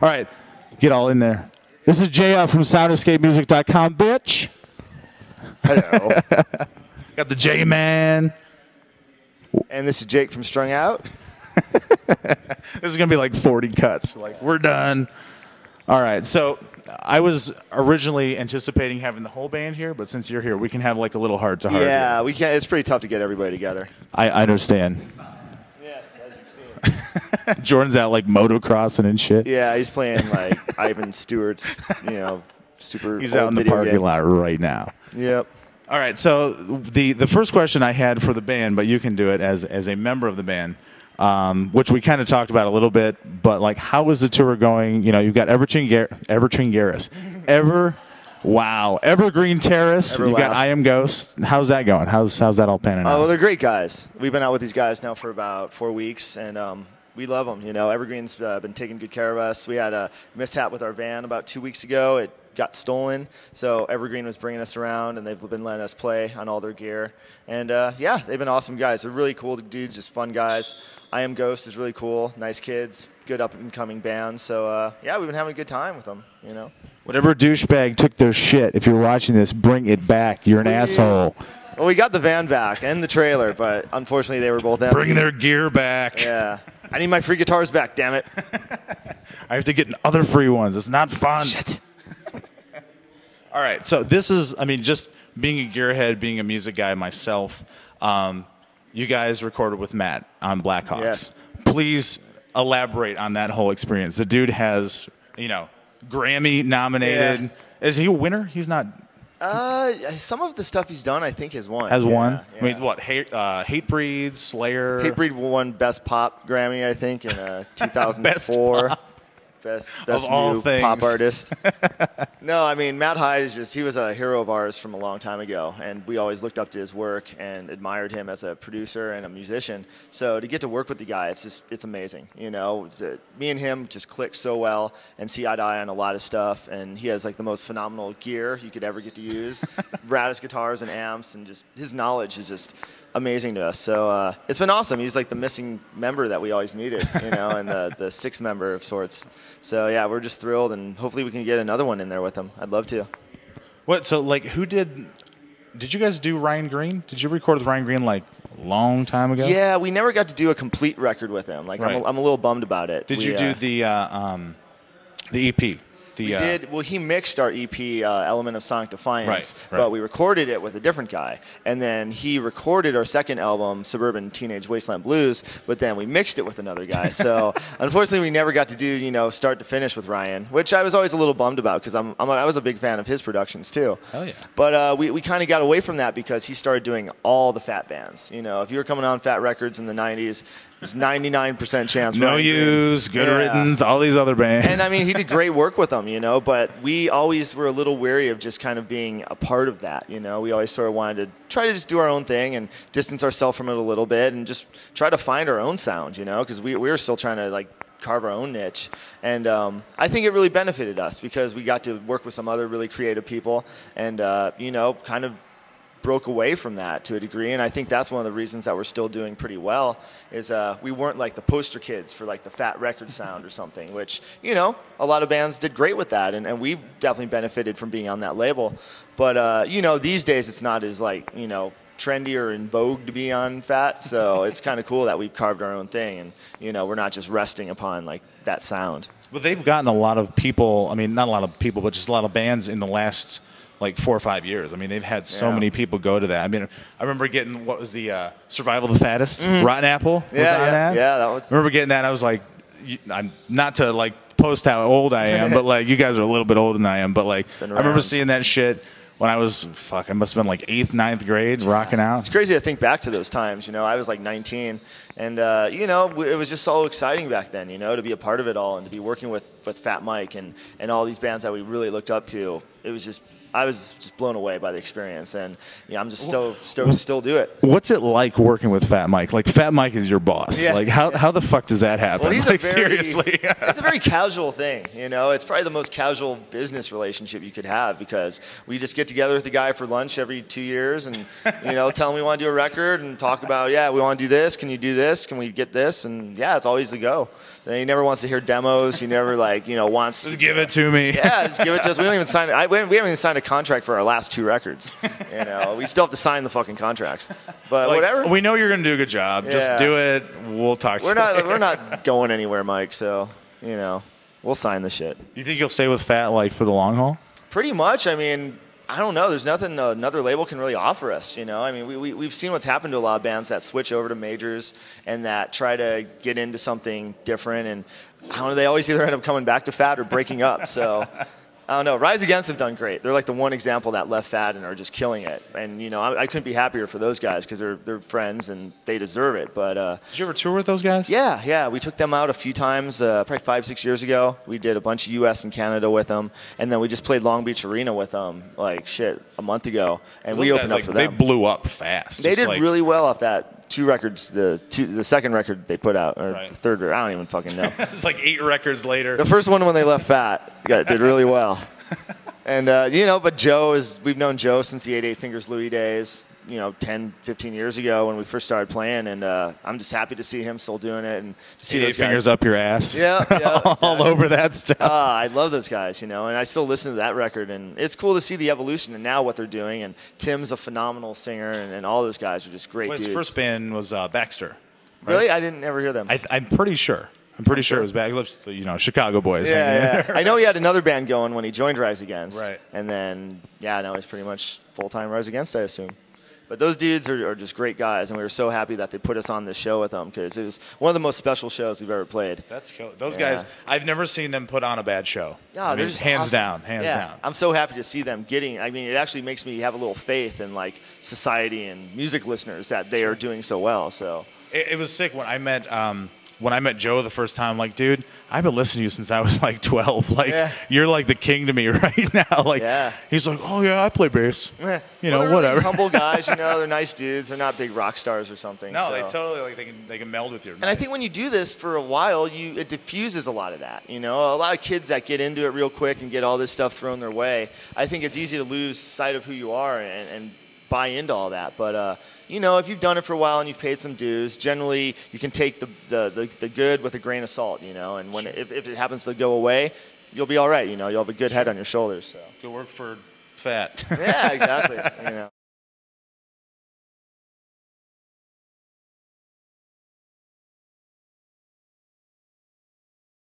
All right, get all in there. This is JF from SoundEscapeMusic.com, bitch. Hello. Got the J-Man. And this is Jake from Strung Out. This is going to be like 40 cuts. Like, we're done. All right, so I was originally anticipating having the whole band here, but since you're here, we can have like a little heart-to-heart. Yeah, we can. It's pretty tough to get everybody together. I understand. Yes, as you've seen. Jordan's out like motocrossing and shit. Yeah, he's playing like Ivan Stewart's, super. He's out in the parking lot right now. Yep. All right, so the first question I had for the band, but you can do it as a member of the band, which we kind of talked about a little bit, but like, how is the tour going? You've got Evergreen Garris, Evergreen Terrace. You've got I Am Ghost. How's that going? How's that all panning out? Well, they're great guys. We've been out with these guys now for about 4 weeks, and we love them. Evergreen's been taking good care of us. We had a mishap with our van about 2 weeks ago. It got stolen, so Evergreen was bringing us around, and they've been letting us play on all their gear. And yeah, they've been awesome guys. They're really cool dudes, just fun guys. I Am Ghost is really cool, nice kids, good up-and-coming band. So yeah, we've been having a good time with them. Whatever douchebag took their shit, if you're watching this, bring it back. You're an asshole. Well, we got the van back and the trailer, but unfortunately they were both empty. Bring their gear back. Yeah. I need my free guitars back, damn it. I have to get other free ones. It's not fun. Shit. All right, so this is, just being a gearhead, being a music guy myself, you guys recorded with Matt on Blackhawks. Yes. Please elaborate on that whole experience. The dude has, Grammy nominated. Yeah. Is he a winner? He's not. Some of the stuff he's done, I think, has won. Has won? Yeah. What? Hatebreed, Slayer? Hatebreed won Best Pop Grammy, I think, in 2004. Best of all new things. Pop artist. No, Matt Hyde he was a hero of ours from a long time ago, and we always looked up to his work and admired him as a producer and a musician. So to get to work with the guy, it's amazing. Me and him just click so well and see eye to eye on a lot of stuff, and he has like the most phenomenal gear you could ever get to use, raddest guitars and amps, and just his knowledge is just amazing to us. So it's been awesome. He's like the missing member that we always needed, and the sixth member of sorts. So yeah, we're just thrilled, and hopefully we can get another one in there with him. I'd love to. What? So like, who did you guys do Ryan Green? Did you record with Ryan Green like a long time ago? Yeah, we never got to do a complete record with him. Like, right. I'm a little bummed about it. Did you do the EP? We did. Well, he mixed our EP, Element of Sonic Defiance, right. But we recorded it with a different guy. And then he recorded our second album, Suburban Teenage Wasteland Blues, but then we mixed it with another guy. So unfortunately, we never got to do, start to finish with Ryan, which I was always a little bummed about because I was a big fan of his productions too. Hell yeah. But we kind of got away from that because he started doing all the Fat bands. If you were coming on Fat Records in the 90s, there's 99% chance. No Use, Good Riddance, all these other bands. And he did great work with them, but we always were a little wary of just kind of being a part of that, We always sort of wanted to try to just do our own thing and distance ourselves from it a little bit and just try to find our own sound, because we were still trying to like carve our own niche. And I think it really benefited us because we got to work with some other really creative people and, kind of broke away from that to a degree, and I think that's one of the reasons that we're still doing pretty well is we weren't like the poster kids for like the Fat Record sound or something, which a lot of bands did great with that, and we've definitely benefited from being on that label. But these days it's not as like trendy or in vogue to be on Fat, so it's kind of cool that we've carved our own thing, and we're not just resting upon like that sound. Well, they've gotten a lot of people. Not a lot of people, but just a lot of bands in the last like 4 or 5 years. They've had so many people go to that. I remember getting, what was the Survival of the Fattest? Rotten Apple was on that. Yeah, that was. I remember getting that. I was like, I'm not to like post how old I am, but like you guys are a little bit older than I am. But like I remember seeing that shit when I was I must have been like 8th, 9th grade, rocking out. It's crazy to think back to those times. I was like 19, and it was just so exciting back then. To be a part of it all and to be working with Fat Mike and all these bands that we really looked up to. It was just I was just blown away by the experience, and I'm just so stoked to still do it. What's it like working with Fat Mike? Like, Fat Mike is your boss. Yeah. Like, how the fuck does that happen? Well, he's like, seriously. It's a very casual thing, It's probably the most casual business relationship you could have, because we just get together with the guy for lunch every 2 years and, tell him we want to do a record and talk about, we want to do this. Can you do this? Can we get this? And, it's always the go. And he never wants to hear demos. He never, wants... Just give it to me. Yeah, just give it to us. We don't even sign it. We haven't even signed a contract for our last 2 records. We still have to sign the fucking contracts. But whatever. We know you're going to do a good job. Just do it. We'll talk to you later. We're not going anywhere, Mike, so, we'll sign the shit. You think you'll stay with Fat, for the long haul? Pretty much. I mean, I don't know. There's nothing another label can really offer us, I mean, we've seen what's happened to a lot of bands that switch over to majors and that try to get into something different. And, I don't know, they always either end up coming back to Fat or breaking up, so... I don't know. Rise Against have done great. They're like the one example that left Fat and are just killing it. And, I couldn't be happier for those guys because they're friends and they deserve it. But did you ever tour with those guys? Yeah. We took them out a few times, probably 5-6 years ago. We did a bunch of U.S. and Canada with them. And then we just played Long Beach Arena with them, a month ago. And we opened up for them. They blew up fast. They did really well off that 2 records, the second record they put out, or the third, I don't even fucking know. It's 8 records later. The first one when they left Fat did really well. And, but we've known Joe since the 88 Fingers Louie days, 10, 15 years ago when we first started playing. And I'm just happy to see him still doing it and to see those guys. Fingers up your ass. Yeah. Exactly. All over that stuff. I love those guys, and I still listen to that record. And it's cool to see the evolution and now what they're doing. And Tim's a phenomenal singer, and all those guys are just great dudes. His first band was Baxter. Right? Really? I didn't ever hear them. I'm pretty sure. I'm pretty sure it was back. Chicago boys. Yeah. I know he had another band going when he joined Rise Against. Right. And then, now he's pretty much full-time Rise Against, I assume. But those dudes are just great guys, and we were so happy that they put us on this show with them because it was one of the most special shows we've ever played. That's cool. Those guys, I've never seen them put on a bad show. Yeah, they're just hands awesome. Hands down. I'm so happy to see them it actually makes me have a little faith in society and music listeners that they are doing so well. So it was sick when I met Joe the first time. Dude, I've been listening to you since I was 12. You're the king to me right now. He's like, oh yeah, I play bass. Well, whatever. Really humble guys, they're nice dudes. They're not big rock stars or something. No, so. they totally they can meld with you. And I think when you do this for a while, it diffuses a lot of that. A lot of kids that get into it real quick and get all this stuff thrown their way. I think it's easy to lose sight of who you are and buy into all that. But if you've done it for a while and you've paid some dues, generally you can take the good with a grain of salt, and when if it happens to go away, you'll be all right, you'll have a good head on your shoulders. So. Good work for Fat. Yeah, exactly.